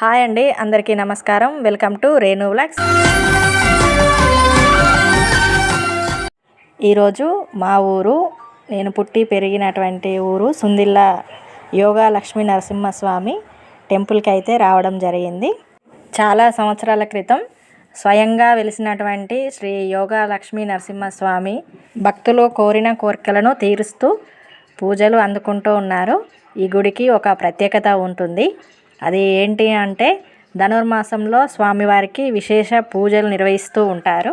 Hi అండి, అందరికీ నమస్కారం. Welcome to Renu vlogs. ఈరోజు మా ఊరు, నేను పుట్టి పెరిగినటువంటి ఊరు సుందిళ్ళ యోగా లక్ష్మీ నరసింహస్వామి టెంపుల్కి అయితే రావడం జరిగింది. చాలా సంవత్సరాల క్రితం స్వయంగా వెలిసినటువంటి శ్రీ యోగా లక్ష్మీ నరసింహస్వామి భక్తులు కోరిన కోరికలను తీరుస్తూ పూజలు అందుకుంటూ ఉన్నారు. ఈ గుడికి ఒక ప్రత్యేకత ఉంటుంది. అది ఏంటి అంటే ధనుర్మాసంలో స్వామివారికి విశేష పూజలు నిర్వహిస్తూ ఉంటారు.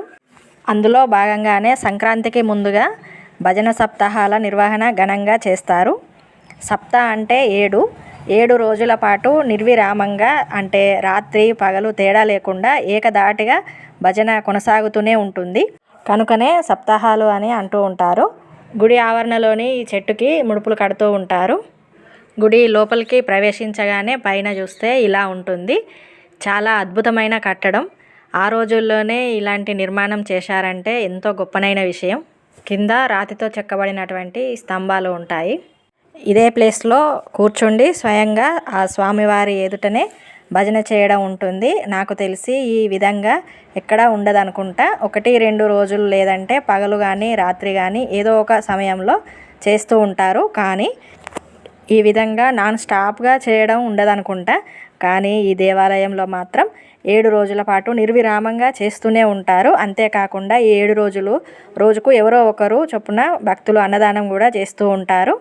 అందులో భాగంగానే సంక్రాంతికి ముందుగా భజన సప్తాహాల నిర్వహణ ఘనంగా చేస్తారు. సప్త అంటే 7 రోజుల పాటు నిర్విరామంగా, అంటే రాత్రి పగలు తేడా లేకుండా ఏకధాటిగా భజన కొనసాగుతూనే ఉంటుంది. కనుకనే సప్తాహాలు అని అంటూ ఉంటారు. గుడి ఆవరణలోని ఈ చెట్టుకి ముడుపులు కడుతూ ఉంటారు. గుడి లోపలికి ప్రవేశించగానే పైన చూస్తే ఇలా ఉంటుంది. చాలా అద్భుతమైన కట్టడం. ఆ రోజుల్లోనే ఇలాంటి నిర్మాణం చేశారంటే ఎంతో గొప్పనైన విషయం. కింద రాతితో చెక్కబడినటువంటి స్తంభాలు ఉంటాయి. ఇదే ప్లేస్లో కూర్చుండి స్వయంగా ఆ స్వామివారి ఎదుటనే భజన చేయడం ఉంటుంది. నాకు తెలిసి ఈ విధంగా ఎక్కడా ఉండదనుకుంటా. 1-2 రోజులు లేదంటే పగలు కానీ రాత్రి కానీ ఏదో ఒక సమయంలో చేస్తూ ఉంటారు. కానీ ఈ విధంగా నాన్ స్టాప్గా చేయడం ఉండదనుకుంటా. కానీ ఈ దేవాలయంలో మాత్రం 7 రోజుల పాటు నిర్విరామంగా చేస్తూనే ఉంటారు. అంతేకాకుండా ఈ 7 రోజులు రోజుకు ఎవరో ఒకరు చొప్పున భక్తులు అన్నదానం కూడా చేస్తూ ఉంటారు.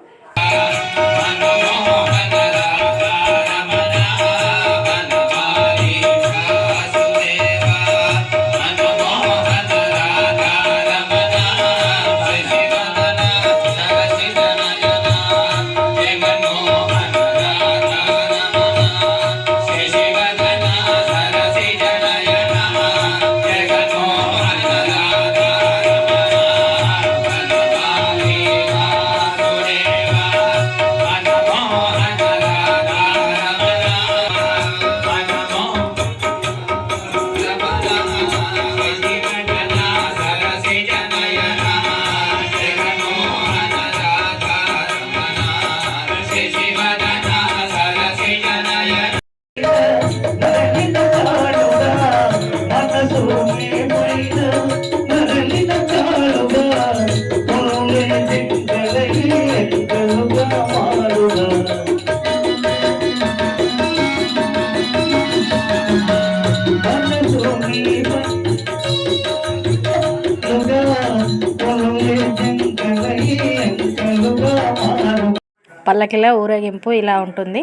పల్లకిలో ఊరేగింపు ఇలా ఉంటుంది.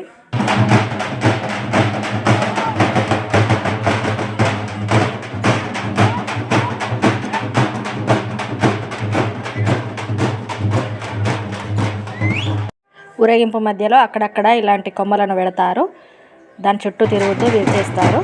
ఊరేగింపు మధ్యలో అక్కడక్కడ ఇలాంటి కొమ్మలను పెడతారు. దాని చుట్టూ తిరుగుతూ విరిచేస్తారు.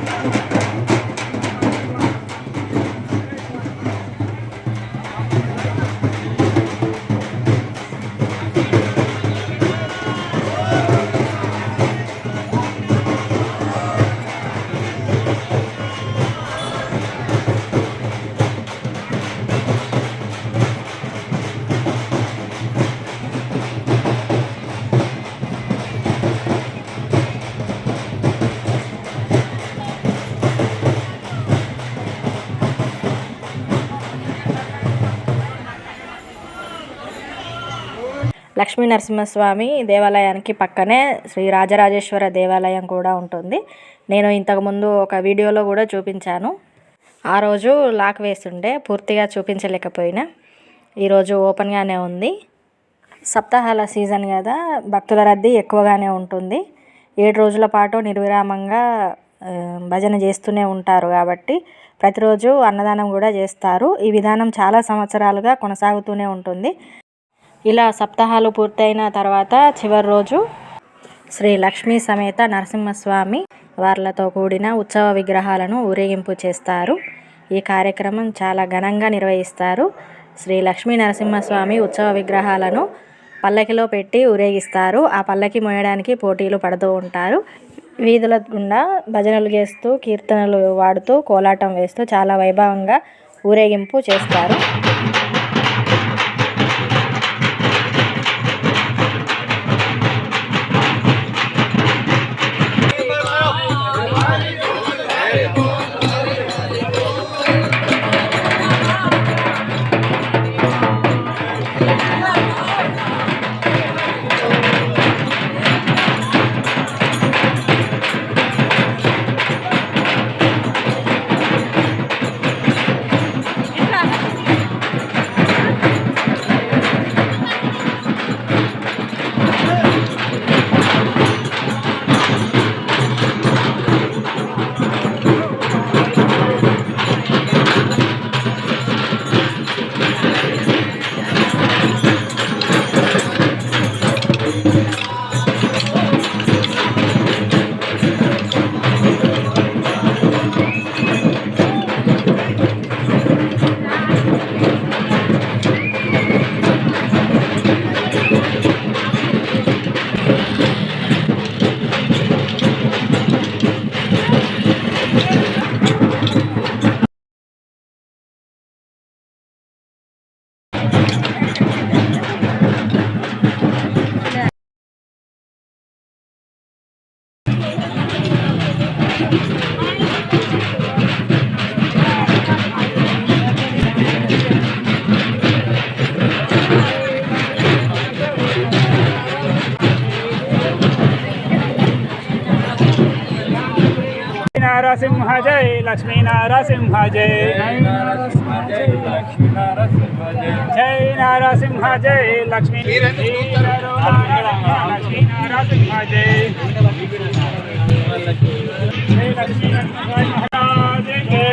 లక్ష్మీ నరసింహస్వామి దేవాలయానికి పక్కనే శ్రీ రాజరాజేశ్వర దేవాలయం కూడా ఉంటుంది. నేను ఇంతకుముందు ఒక వీడియోలో కూడా చూపించాను. ఆ రోజు లాక్ వేస్తుండే, పూర్తిగా చూపించలేకపోయినా. ఈరోజు ఓపెన్గానే ఉంది. సప్తాహాల సీజన్ కదా, భక్తుల రద్దీ ఎక్కువగానే ఉంటుంది. 7 రోజుల పాటు నిర్విరామంగా భజన చేస్తూనే ఉంటారు కాబట్టి ప్రతిరోజు అన్నదానం కూడా చేస్తారు. ఈ విధానం చాలా సంవత్సరాలుగా కొనసాగుతూనే ఉంటుంది. ఇలా సప్తాహాలు పూర్తయిన తర్వాత చివరి రోజు శ్రీ లక్ష్మీ సమేత నరసింహస్వామి వార్లతో కూడిన ఉత్సవ విగ్రహాలను ఊరేగింపు చేస్తారు. ఈ కార్యక్రమం చాలా ఘనంగా నిర్వహిస్తారు. శ్రీ లక్ష్మీ నరసింహస్వామి ఉత్సవ విగ్రహాలను పల్లకిలో పెట్టి ఊరేగిస్తారు. ఆ పల్లకి మోయడానికి పోటీలు పడుతూ ఉంటారు. వీధుల గుండా భజనలు చేస్తూ, కీర్తనలు వాడుతూ, కోలాటం వేస్తూ చాలా వైభవంగా ఊరేగింపు చేస్తారు. నరసింహ జై లక్ష్మీ నరసింహ జై జై నరసింహ జై లక్ష్మీ లక్ష్మీ నరసింహ జై లక్ష్మీ మహారాజ్ జై.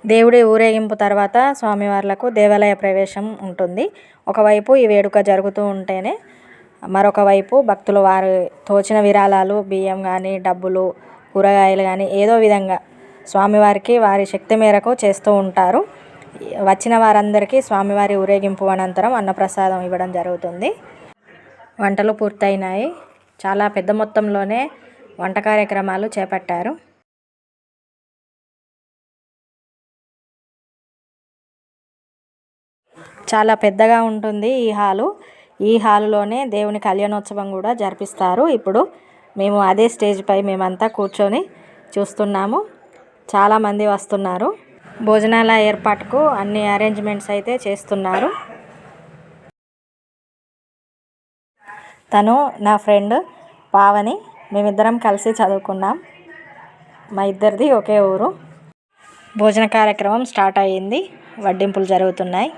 దేవుడి ఊరేగింపు తర్వాత స్వామివార్లకు దేవాలయ ప్రవేశం ఉంటుంది. ఒకవైపు ఈ వేడుక జరుగుతూ ఉంటేనే మరొక వైపు భక్తులు వారు తోచిన విరాళాలు బియ్యం కానీ డబ్బులు కూరగాయలు కానీ ఏదో విధంగా స్వామివారికి వారి శక్తి మేరకు చేస్తూ ఉంటారు. వచ్చిన వారందరికీ స్వామివారి ఊరేగింపు అనంతరం అన్నప్రసాదం ఇవ్వడం జరుగుతుంది. వంటలు పూర్తయినాయి. చాలా పెద్ద మొత్తంలోనే వంట కార్యక్రమాలు చేపట్టారు. చాలా పెద్దగా ఉంటుంది ఈ హాలులోనే దేవుని కళ్యాణోత్సవం కూడా జరిపిస్తారు. ఇప్పుడు మేము అదే స్టేజ్పై మేమంతా కూర్చొని చూస్తున్నాము. చాలామంది వస్తున్నారు. భోజనాల ఏర్పాటుకు అన్ని అరేంజ్మెంట్స్ అయితే చేస్తున్నారు. తను నా ఫ్రెండ్ పావని, మేమిద్దరం కలిసి చదువుకున్నాం. మా ఇద్దరిది ఒకే ఊరు. భోజన కార్యక్రమం స్టార్ట్ అయ్యింది. వడ్డింపులు జరుగుతున్నాయి.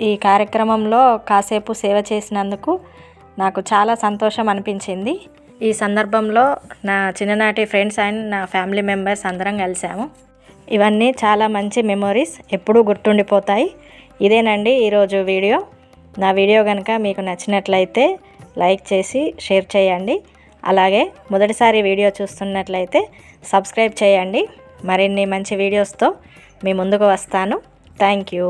ఈ కార్యక్రమంలో కాసేపు సేవ చేసినందుకు నాకు చాలా సంతోషం అనిపించింది. ఈ సందర్భంలో నా చిన్ననాటి ఫ్రెండ్స్ అండ్ నా ఫ్యామిలీ మెంబర్స్ అందరం కలిసాము. ఇవన్నీ చాలా మంచి మెమొరీస్, ఎప్పుడూ గుర్తుండిపోతాయి. ఇదేనండి ఈరోజు వీడియో. నా వీడియో కనుక మీకు నచ్చినట్లయితే లైక్ చేసి షేర్ చేయండి. అలాగే మొదటిసారి వీడియో చూస్తున్నట్లయితే సబ్స్క్రైబ్ చేయండి. మరిన్ని మంచి వీడియోస్తో మీ ముందుకు వస్తాను. Thank you.